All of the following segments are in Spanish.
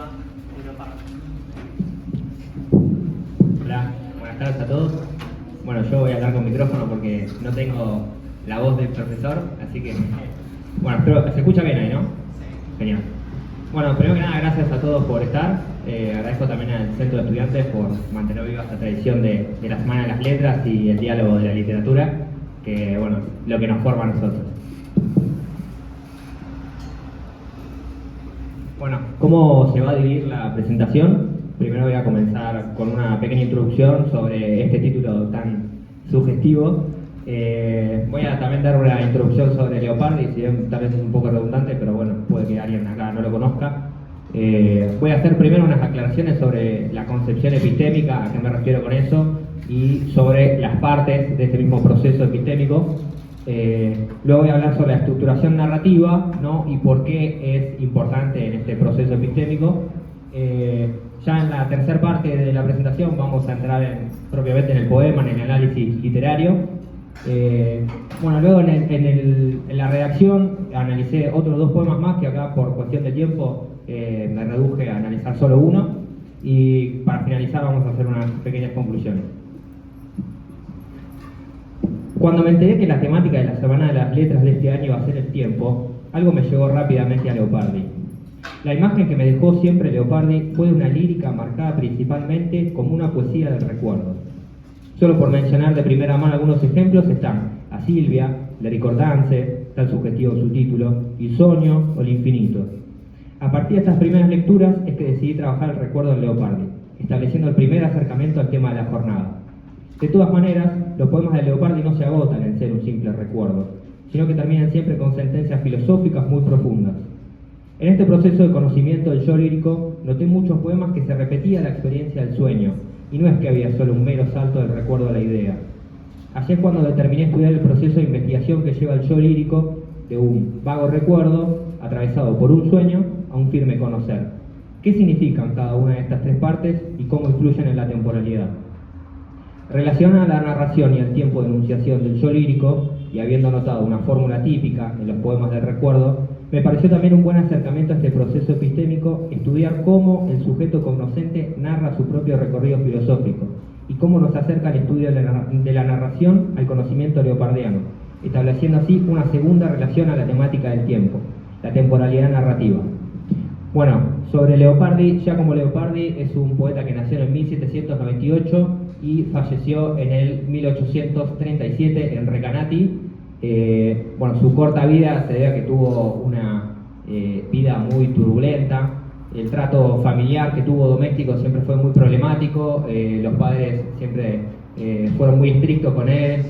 narrativa de Leopardi. Hola, buenas tardes a todos. Bueno, yo voy a hablar con micrófono porque no tengo la voz del profesor, así que... Bueno, espero que se escucha bien ahí, ¿no? Sí. Genial. Bueno, primero que nada, gracias a todos por estar. Agradezco también al Centro de Estudiantes por mantener viva esta tradición de la Semana de las Letras y el diálogo de la literatura, que, bueno, es lo que nos forma a nosotros. Bueno, ¿cómo se va a dividir la presentación? Primero voy a comenzar con una pequeña introducción sobre este título tan sugestivo. Voy a también dar una introducción sobre Leopardi, si bien tal vez es un poco redundante, pero bueno, puede que alguien acá no lo conozca. Voy a hacer primero unas aclaraciones sobre la concepción epistémica, a qué me refiero con eso, y sobre las partes de este mismo proceso epistémico. Luego voy a hablar sobre la estructuración narrativa, ¿no? Y por qué es importante en este proceso epistémico. Ya en la tercera parte de la presentación vamos a entrar propiamente en el poema, en el análisis literario. Bueno, luego en la redacción analicé otros dos poemas más, que acá por cuestión de tiempo me reduje a analizar solo uno, y para finalizar vamos a hacer unas pequeñas conclusiones. Cuando me enteré que la temática de la Semana de las Letras de este año iba a ser el tiempo, algo me llegó rápidamente a Leopardi. La imagen que me dejó siempre Leopardi fue de una lírica marcada principalmente como una poesía del recuerdo. Solo por mencionar de primera mano algunos ejemplos están A Silvia, Le Ricordance, tan sugestivo su título, Il Sogno o El Infinito. A partir de estas primeras lecturas es que decidí trabajar el recuerdo en Leopardi, estableciendo el primer acercamiento al tema de la jornada. De todas maneras, los poemas de Leopardi no se agotan en ser un simple recuerdo, sino que terminan siempre con sentencias filosóficas muy profundas. En este proceso de conocimiento del yo lírico, noté muchos poemas que se repetía la experiencia del sueño, y no es que había solo un mero salto del recuerdo a la idea. Así es cuando determiné estudiar el proceso de investigación que lleva el yo lírico de un vago recuerdo, atravesado por un sueño, a un firme conocer. ¿Qué significan cada una de estas tres partes y cómo influyen en la temporalidad? Relacionada a la narración y al tiempo de enunciación del yo lírico, y habiendo notado una fórmula típica en los poemas del recuerdo, me pareció también un buen acercamiento a este proceso epistémico estudiar cómo el sujeto cognoscente narra su propio recorrido filosófico y cómo nos acerca el estudio de la narración al conocimiento leopardiano, estableciendo así una segunda relación a la temática del tiempo, la temporalidad narrativa. Bueno, sobre Leopardi, Giacomo Leopardi es un poeta que nació en 1798 y falleció en el 1837 en Recanati. Bueno, su corta vida se debe a que tuvo una vida muy turbulenta. El trato familiar que tuvo doméstico siempre fue muy problemático. Los padres siempre fueron muy estrictos con él,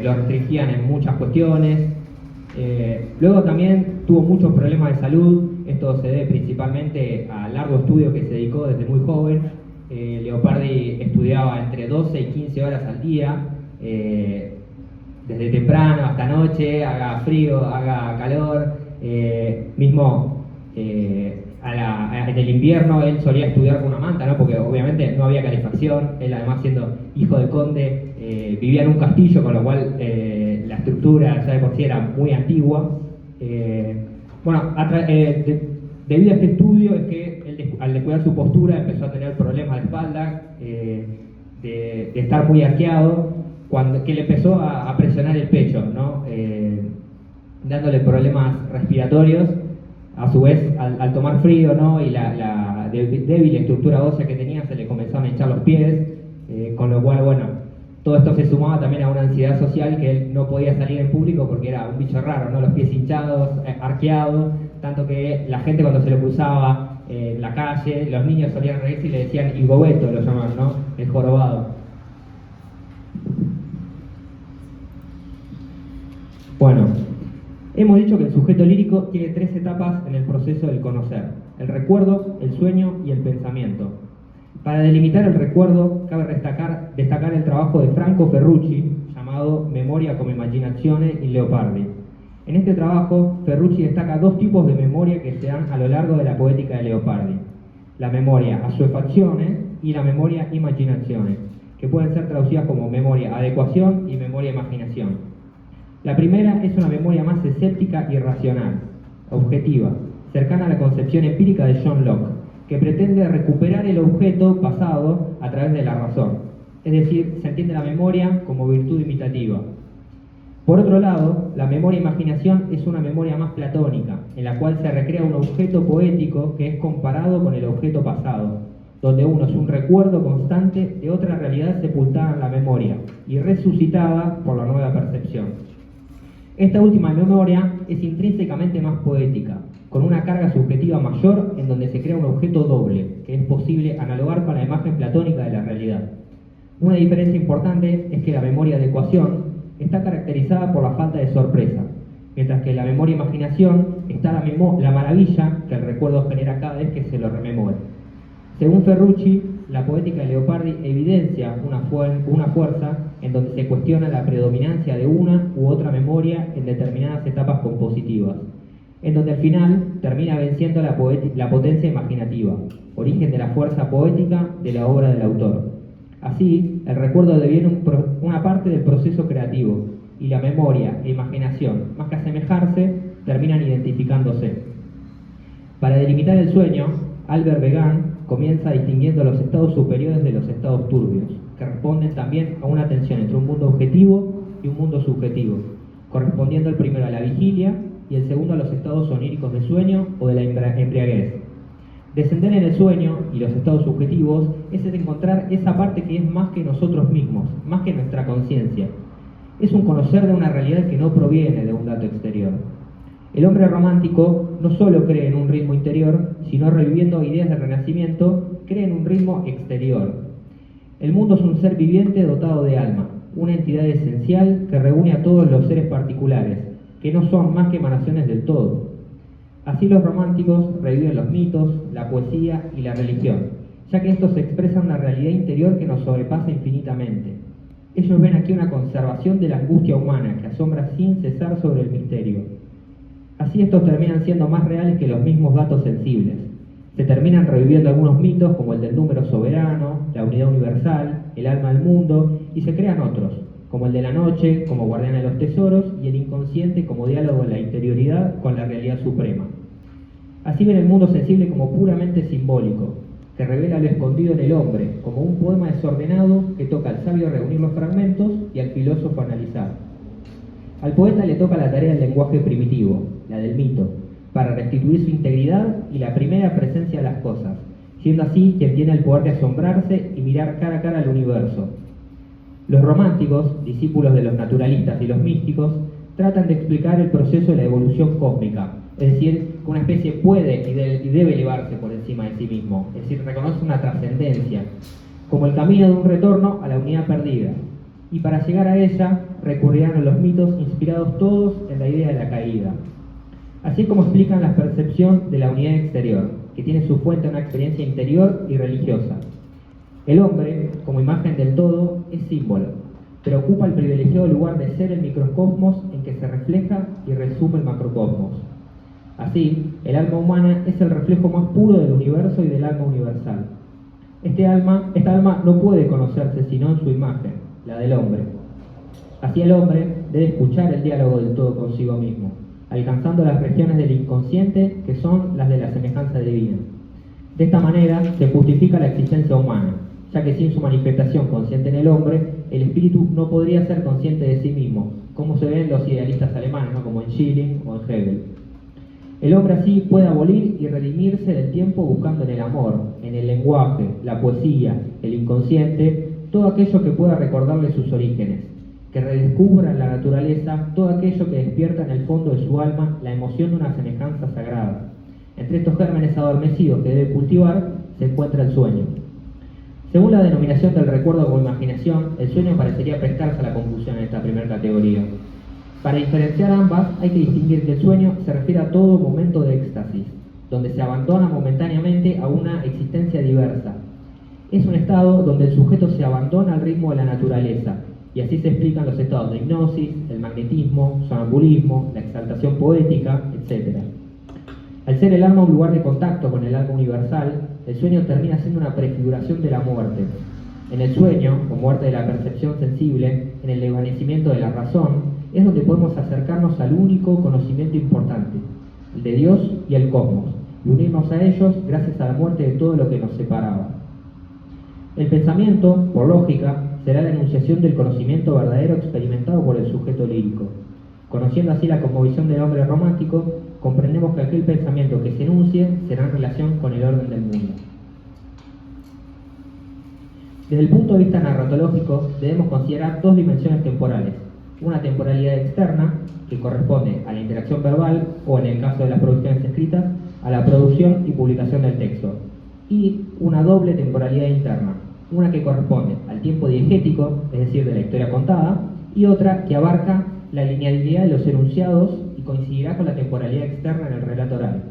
lo restringían en muchas cuestiones. Luego también tuvo muchos problemas de salud. Esto se debe principalmente al largo estudio que se dedicó desde muy joven. Leopardi estudiaba entre 12 y 15 horas al día, desde temprano hasta noche, haga frío, haga calor. En el invierno él solía estudiar con una manta, ¿no? Porque obviamente no había calefacción. Él, además, siendo hijo de conde, vivía en un castillo, con lo cual la estructura ya de por sí era muy antigua. Debido a este estudio es que él, al descuidar su postura, empezó a tener problemas de espalda, de estar muy arqueado, que le empezó a presionar el pecho, ¿no? Dándole problemas respiratorios. A su vez, al tomar frío, ¿no? Y la débil estructura ósea que tenía, se le comenzaron a hinchar los pies, con lo cual, bueno, todo esto se sumaba también a una ansiedad social, que él no podía salir en público porque era un bicho raro, ¿no? Los pies hinchados, arqueados, tanto que la gente, cuando se lo cruzaba en la calle, los niños solían reírse y le decían il gobeto, lo llamaban, ¿no? El jorobado. Bueno, hemos dicho que el sujeto lírico tiene tres etapas en el proceso del conocer: el recuerdo, el sueño y el pensamiento. Para delimitar el recuerdo, cabe destacar el trabajo de Franco Ferrucci, llamado Memoria come immaginazione in Leopardi. En este trabajo, Ferrucci destaca dos tipos de memoria que se dan a lo largo de la poética de Leopardi: la memoria assuefazione y la memoria immaginazione, que pueden ser traducidas como memoria adecuación y memoria imaginación. La primera es una memoria más escéptica y racional, objetiva, cercana a la concepción empírica de John Locke, que pretende recuperar el objeto pasado a través de la razón. Es decir, se entiende la memoria como virtud imitativa. Por otro lado, la memoria-imaginación es una memoria más platónica, en la cual se recrea un objeto poético que es comparado con el objeto pasado, donde uno es un recuerdo constante de otra realidad sepultada en la memoria y resucitada por la nueva percepción. Esta última memoria es intrínsecamente más poética, con una carga subjetiva mayor en donde se crea un objeto doble, que es posible analogar con la imagen platónica de la realidad. Una diferencia importante es que la memoria de ecuación está caracterizada por la falta de sorpresa, mientras que en la memoria-imaginación está la maravilla que el recuerdo genera cada vez que se lo rememora. Según Ferrucci, la poética de Leopardi evidencia una fuerza en donde se cuestiona la predominancia de una u otra memoria en determinadas etapas compositivas, en donde al final termina venciendo la potencia imaginativa, origen de la fuerza poética de la obra del autor. Así, el recuerdo deviene una parte del proceso creativo, y la memoria e imaginación, más que asemejarse, terminan identificándose. Para delimitar el sueño, Albert Began comienza distinguiendo los estados superiores de los estados turbios, que responden también a una tensión entre un mundo objetivo y un mundo subjetivo, correspondiendo el primero a la vigilia y el segundo a los estados oníricos de sueño o de la embriaguez. Descender en el sueño y los estados subjetivos es encontrar esa parte que es más que nosotros mismos, más que nuestra conciencia. Es un conocer de una realidad que no proviene de un dato exterior. El hombre romántico no solo cree en un ritmo interior, sino reviviendo ideas del Renacimiento, cree en un ritmo exterior. El mundo es un ser viviente dotado de alma, una entidad esencial que reúne a todos los seres particulares, que no son más que emanaciones del todo. Así los románticos reviven los mitos, la poesía y la religión, ya que estos expresan una realidad interior que nos sobrepasa infinitamente. Ellos ven aquí una conservación de la angustia humana que asombra sin cesar sobre el misterio. Así estos terminan siendo más reales que los mismos datos sensibles. Se terminan reviviendo algunos mitos como el del número soberano, la unidad universal, el alma del mundo, y se crean otros, como el de la noche, como guardiana de los tesoros, y el inconsciente como diálogo en la interioridad con la realidad suprema. Así ven el mundo sensible como puramente simbólico, que revela lo escondido en el hombre, como un poema desordenado que toca al sabio reunir los fragmentos y al filósofo analizar. Al poeta le toca la tarea del lenguaje primitivo, la del mito, para restituir su integridad y la primera presencia de las cosas, siendo así quien tiene el poder de asombrarse y mirar cara a cara al universo. Los románticos, discípulos de los naturalistas y los místicos, tratan de explicar el proceso de la evolución cósmica, es decir, que una especie puede y debe elevarse por encima de sí mismo, es decir, reconoce una trascendencia, como el camino de un retorno a la unidad perdida. Y para llegar a ella recurrirán a los mitos inspirados todos en la idea de la caída. Así como explican la percepción de la unidad exterior, que tiene su fuente en una experiencia interior y religiosa. El hombre, como imagen del todo, es símbolo, pero ocupa el privilegiado lugar de ser el microcosmos en que se refleja y resume el macrocosmos. Así, el alma humana es el reflejo más puro del universo y del alma universal. Esta alma no puede conocerse sino en su imagen, la del hombre. Así el hombre debe escuchar el diálogo del todo consigo mismo, alcanzando las regiones del inconsciente que son las de la semejanza divina. De esta manera se justifica la existencia humana, ya que sin su manifestación consciente en el hombre, el espíritu no podría ser consciente de sí mismo, como se ven los idealistas alemanes, ¿no? Como en Schelling o en Hegel. El hombre así puede abolir y redimirse del tiempo buscando en el amor, en el lenguaje, la poesía, el inconsciente, todo aquello que pueda recordarle sus orígenes, que redescubra en la naturaleza todo aquello que despierta en el fondo de su alma la emoción de una semejanza sagrada. Entre estos gérmenes adormecidos que debe cultivar se encuentra el sueño. Según la denominación del recuerdo como imaginación, el sueño parecería prestarse a la confusión en esta primera categoría. Para diferenciar ambas, hay que distinguir que el sueño se refiere a todo momento de éxtasis, donde se abandona momentáneamente a una existencia diversa. Es un estado donde el sujeto se abandona al ritmo de la naturaleza, y así se explican los estados de hipnosis, el magnetismo, sonambulismo, la exaltación poética, etc. Al ser el alma un lugar de contacto con el alma universal, el sueño termina siendo una prefiguración de la muerte. En el sueño, o muerte de la percepción sensible, en el desvanecimiento de la razón, es donde podemos acercarnos al único conocimiento importante, el de Dios y el cosmos, y unirnos a ellos gracias a la muerte de todo lo que nos separaba. El pensamiento, por lógica, será la enunciación del conocimiento verdadero experimentado por el sujeto lírico. Conociendo así la cosmovisión del hombre romántico, comprendemos que aquel pensamiento que se enuncie será en relación con el orden del mundo. Desde el punto de vista narratológico, debemos considerar dos dimensiones temporales. Una temporalidad externa, que corresponde a la interacción verbal, o en el caso de las producciones escritas, a la producción y publicación del texto. Y una doble temporalidad interna, una que corresponde al tiempo diegético, es decir, de la historia contada, y otra que abarca la linealidad de los enunciados y coincidirá con la temporalidad externa en el relato oral.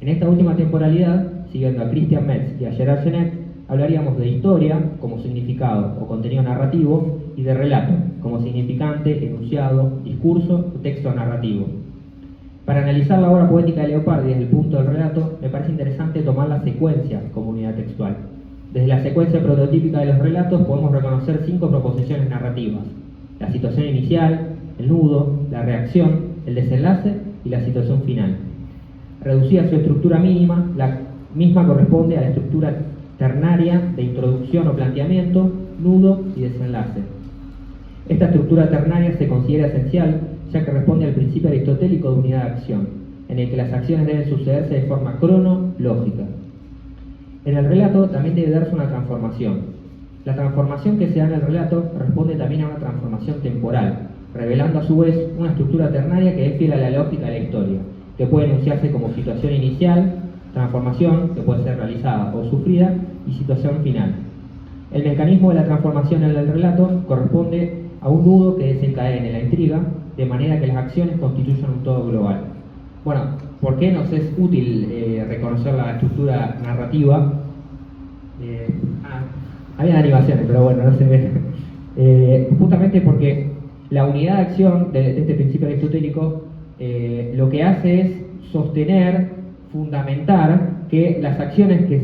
En esta última temporalidad, siguiendo a Christian Metz y a Gerard Genette, hablaríamos de historia como significado o contenido narrativo y de relato como significante, enunciado, discurso o texto narrativo. Para analizar la obra poética de Leopardi desde el punto del relato, me parece interesante tomar la secuencia como unidad textual. Desde la secuencia prototípica de los relatos podemos reconocer 5 proposiciones narrativas: la situación inicial, el nudo, la reacción, el desenlace y la situación final. Reducida a su estructura mínima, la misma corresponde a la estructura ternaria de introducción o planteamiento, nudo y desenlace. Esta estructura ternaria se considera esencial, ya que responde al principio aristotélico de unidad de acción, en el que las acciones deben sucederse de forma cronológica. En el relato también debe darse una transformación. La transformación que se da en el relato responde también a una transformación temporal, revelando a su vez una estructura ternaria que es fiel a la lógica de la historia, que puede enunciarse como situación inicial, transformación, que puede ser realizada o sufrida, y situación final. El mecanismo de la transformación en el relato corresponde a un nudo que desencadene la intriga, de manera que las acciones constituyan un todo global. Bueno, ¿por qué nos es útil reconocer la estructura narrativa? Había animaciones, pero bueno, no se ve. Justamente porque la unidad de acción de este principio aristotélico lo que hace es sostener, fundamentar que las acciones que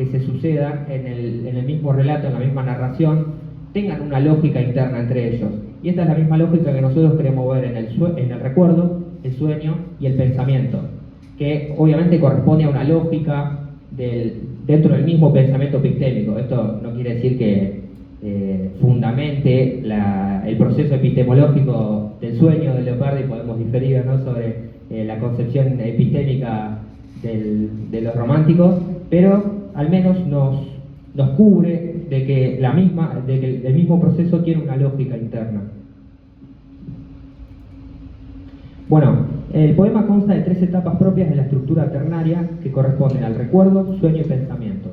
se sucedan en el mismo relato, en la misma narración, tengan una lógica interna entre ellos. Y esta es la misma lógica que nosotros queremos ver en el recuerdo, el sueño y el pensamiento, que obviamente corresponde a una lógica dentro del mismo pensamiento epistémico. Esto no quiere decir que fundamente el proceso epistemológico del sueño de Leopardi. Podemos diferir, ¿no?, sobre la concepción epistémica de los románticos, pero al menos nos cubre de que el mismo proceso tiene una lógica interna. Bueno, el poema consta de 3 etapas propias de la estructura ternaria que corresponden al recuerdo, sueño y pensamiento.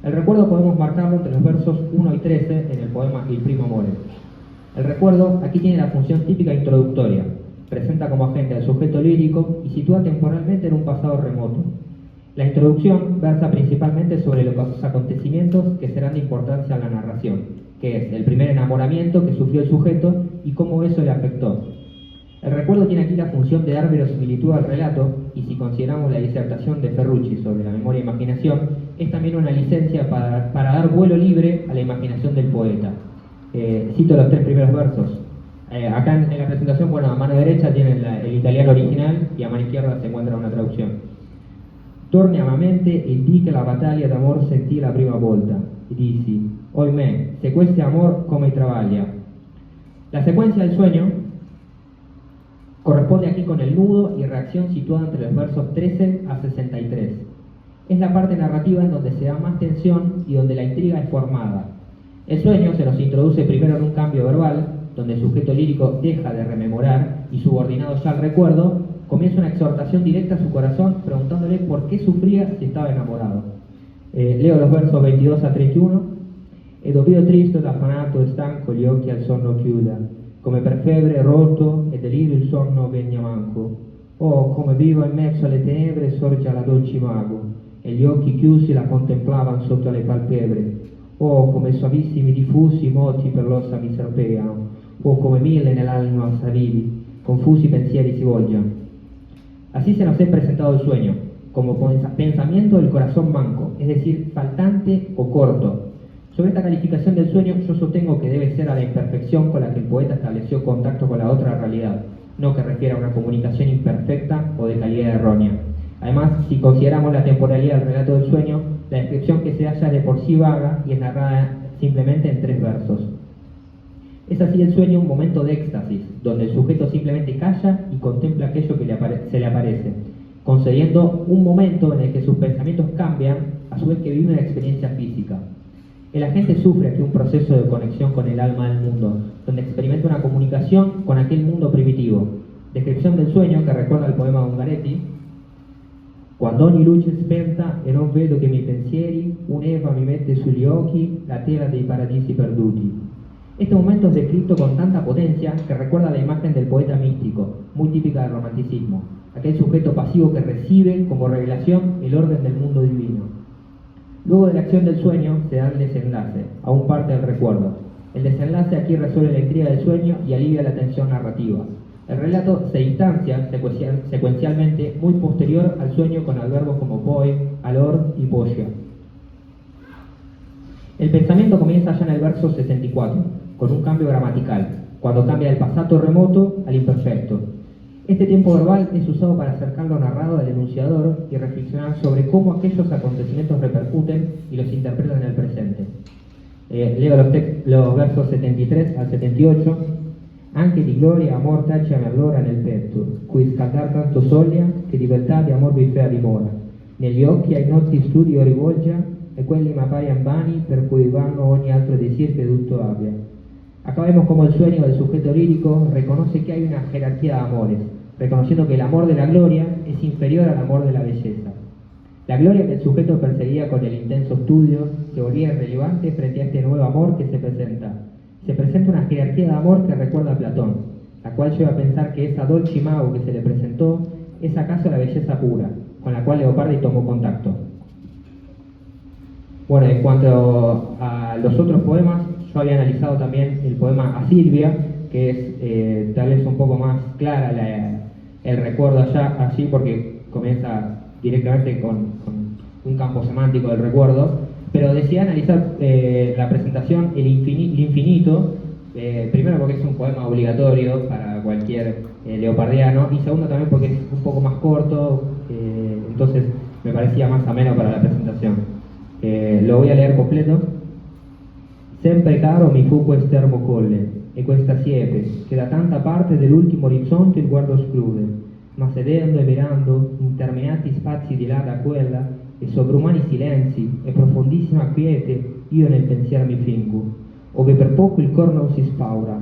El recuerdo podemos marcarlo entre los versos 1 y 13 en el poema Il primo amore. El recuerdo aquí tiene la función típica introductoria, presenta como agente al sujeto lírico y sitúa temporalmente en un pasado remoto. La introducción versa principalmente sobre los acontecimientos que serán de importancia a la narración, que es el primer enamoramiento que sufrió el sujeto y cómo eso le afectó. El recuerdo tiene aquí la función de dar verosimilitud al relato, y si consideramos la disertación de Ferrucci sobre la memoria e imaginación, es también una licencia para dar vuelo libre a la imaginación del poeta. Cito los 3 primeros versos. Acá en la presentación, bueno, a mano derecha tienen el italiano original y a mano izquierda se encuentra una traducción. Torni alla mente e di che la battaglia d'amor sentì la prima volta, e dissi, oimè, se questo amor come travaglia. La secuencia del sueño corresponde aquí con el nudo y reacción situada entre los versos 13 a 63. Es la parte narrativa en donde se da más tensión y donde la intriga es formada. El sueño se nos introduce primero en un cambio verbal, donde el sujeto lírico deja de rememorar y, subordinado ya al recuerdo, comienza una exhortación directa a su corazón preguntándole por qué sufría si estaba enamorado. Leo los versos 22 a 31. Ed ov'io tristo ed affanato e stanco gli occhi al sonno chiuda, come per febbre rotto e delirio il sonno vegna manco. Oh, come vivo in mezzo alle tenebre sorge la dolce mago, e gli occhi chiusi la contemplavan sotto le palpebre. Oh, come suavissimi diffusi moti per l'ossa mi serpeano. Oh, come 1000 nell'anima s'avivi, confusi pensieri si volgiano. Así se nos es presentado el sueño, como pensamiento del corazón manco, es decir, faltante o corto. Sobre esta calificación del sueño yo sostengo que debe ser a la imperfección con la que el poeta estableció contacto con la otra realidad, no que refiera a una comunicación imperfecta o de calidad errónea. Además, si consideramos la temporalidad del relato del sueño, la descripción que se halla es de por sí vaga y es narrada simplemente en 3 versos. Es así el sueño un momento de éxtasis, donde el sujeto simplemente calla y contempla aquello que se le aparece, concediendo un momento en el que sus pensamientos cambian, a su vez que vive una experiencia física. El agente sufre aquí un proceso de conexión con el alma del mundo, donde experimenta una comunicación con aquel mundo primitivo. Descripción del sueño que recuerda el poema de Ungaretti: quando ogni luce spenta e non vedo che i miei pensieri, un'Eva mi mette sugli occhi la tela dei paradisi perduti. Este momento es descrito con tanta potencia que recuerda la imagen del poeta místico, muy típica del romanticismo, aquel sujeto pasivo que recibe como revelación el orden del mundo divino. Luego de la acción del sueño se da el desenlace, aún parte del recuerdo. El desenlace aquí resuelve la intriga del sueño y alivia la tensión narrativa. El relato se distancia secuencialmente muy posterior al sueño con adverbios como poi, alor y polla. El pensamiento comienza ya en el verso 64, con un cambio gramatical, cuando cambia del pasado remoto al imperfecto. Este tiempo verbal es usado para acercar lo narrado al enunciador y reflexionar sobre cómo aquellos acontecimientos repercuten y los interpretan en el presente. Leo los versos 73 al 78. Anche di gloria amor tacciami allora nel petto, cui scaldar tanto soglia, che di beltà di amor vi fea dimora. Negli occhi ai notti studio rivolgia, e quelli m'apparian vani, per cui vanno ogni altro desir che tutto abbia. Acá vemos cómo el sueño del sujeto lírico reconoce que hay una jerarquía de amores, reconociendo que el amor de la gloria es inferior al amor de la belleza. La gloria que el sujeto perseguía con el intenso estudio se volvía irrelevante frente a este nuevo amor que se presenta. Se presenta una jerarquía de amor que recuerda a Platón, la cual lleva a pensar que esa dolce imago que se le presentó es acaso la belleza pura, con la cual Leopardi tomó contacto. Bueno, en cuanto a los otros poemas, yo había analizado también el poema A Silvia, que es tal vez un poco más clara el recuerdo allí, porque comienza directamente con un campo semántico del recuerdo, pero decía analizar la presentación El Infinito, primero porque es un poema obligatorio para cualquier leopardiano, y segundo también porque es un poco más corto, entonces me parecía más ameno para la presentación. Lo voy a leer completo. Sempre caro mi fu quest'ermo colle e questa siepe che da tanta parte dell'ultimo orizzonte il guardo esclude, ma sedendo e mirando interminati spazi di là da quella e sovrumani silenzi e profondissima quiete io nel pensiero mi fingo, ove per poco il cor non si spaura,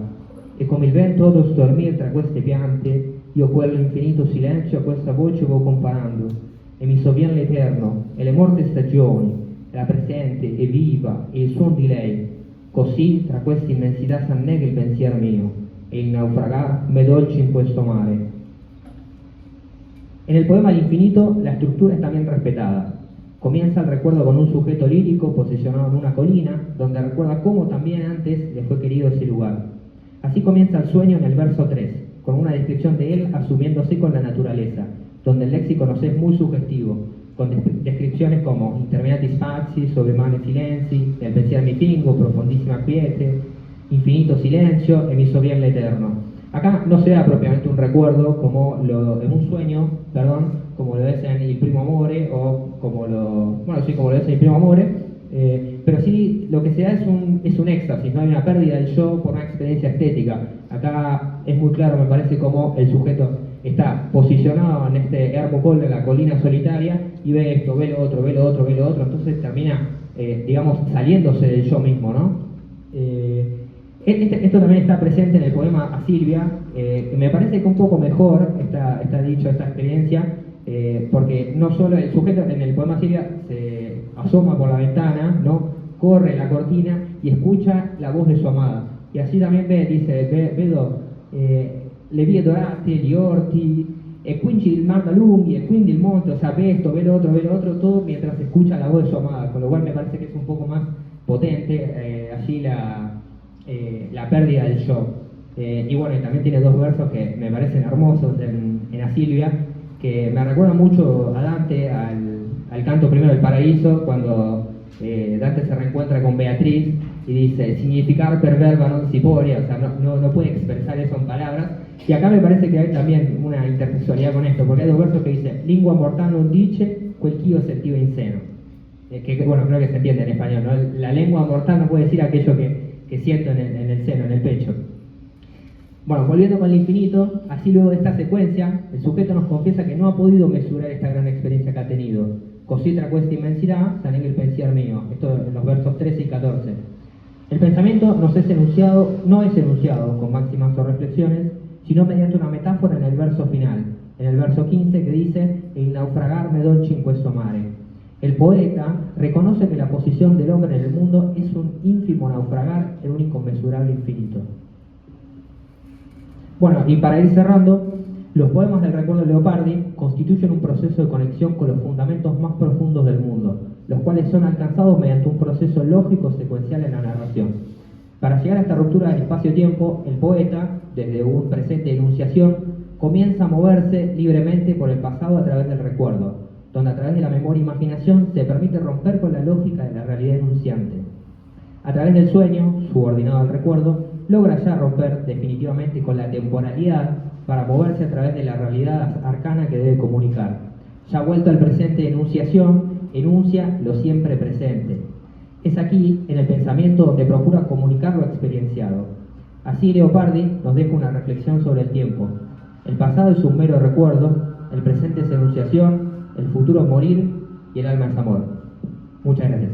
e come il vento odo stormir tra queste piante, io quello infinito silenzio a questa voce vo comparando, e mi sovvien l'eterno e le morte stagioni, la presente e viva e il suon di lei. Così tra questa immensità s'annega il pensiero mio e il naufragar me dolce in questo mare. En el poema El Infinito la estructura está bien respetada. Comienza el recuerdo con un sujeto lírico posicionado en una colina, donde recuerda cómo también antes le fue querido ese lugar. Así comienza el sueño en el verso 3, con una descripción de él asumiéndose con la naturaleza, donde el léxico nos es muy sugestivo, con descripciones como interminati spazi, sovrumani silenzi, el pensiero mi fingo, profondísima quiete, infinito silencio, e mi sovvien l'eterno. Acá no se da propiamente un recuerdo como en un sueño, como lo es en Il Primo Amore, o como lo es en Il Primo Amore, pero sí lo que se da es un éxtasis, no hay una pérdida del yo por una experiencia estética. Acá es muy claro, me parece, como el sujeto está posicionado en este ermo colle, la colina solitaria, y ve esto, ve lo otro, ve lo otro, ve lo otro, entonces termina, digamos, saliéndose del yo mismo, ¿no? Esto también está presente en el poema A Silvia, que me parece que un poco mejor está dicho esta experiencia, porque no solo el sujeto en el poema A Silvia se asoma por la ventana, ¿no? Corre la cortina y escucha la voz de su amada, y así también vedo le vie dorate, gli orti, e quindi il mar da lunghi, e quindi il monte, o sea, ve esto, ve lo otro, todo mientras escucha la voz de su amada, con lo cual me parece que es un poco más potente allí la pérdida del yo. Y bueno, y también tiene 2 versos que me parecen hermosos en A Silvia, que me recuerdan mucho a Dante, al canto primero del paraíso, cuando Dante se reencuentra con Beatriz y dice, significar per verba non si puede, o sea, no puede expresar eso en palabras. Y acá me parece que hay también una intertextualidad con esto, porque hay dos versos que dice, lingua mortal non dice, quel ch'io sentiva in seno. Que bueno, creo que se entiende en español, ¿no? La lengua mortal no puede decir aquello que siento en el seno, en el pecho. Bueno, volviendo con el infinito, así luego de esta secuencia, el sujeto nos confiesa que no ha podido mesurar esta gran experiencia que ha tenido. Così tra questa inmensidad, sanen el pensier mío. Esto en los versos 13 y 14. El pensamiento no es enunciado con máximas o reflexiones, sino mediante una metáfora en el verso final, en el verso 15 que dice, il naufragarme dolce in questo mare. El poeta reconoce que la posición del hombre en el mundo es un ínfimo naufragar en un inconmensurable infinito. Bueno, y para ir cerrando, los poemas del recuerdo de Leopardi constituyen un proceso de conexión con los fundamentos más profundos del mundo, los cuales son alcanzados mediante un proceso lógico secuencial en la narración. Para llegar a esta ruptura del espacio-tiempo, el poeta, desde un presente de enunciación, comienza a moverse libremente por el pasado a través del recuerdo, donde a través de la memoria e imaginación se permite romper con la lógica de la realidad enunciante. A través del sueño, subordinado al recuerdo, logra ya romper definitivamente con la temporalidad para moverse a través de la realidad arcana que debe comunicar. Ya vuelto al presente de enunciación, enuncia lo siempre presente. Es aquí, en el pensamiento, donde procura comunicar lo experienciado. Así Leopardi nos deja una reflexión sobre el tiempo. El pasado es un mero recuerdo, el presente es enunciación, el futuro es morir y el alma es amor. Muchas gracias.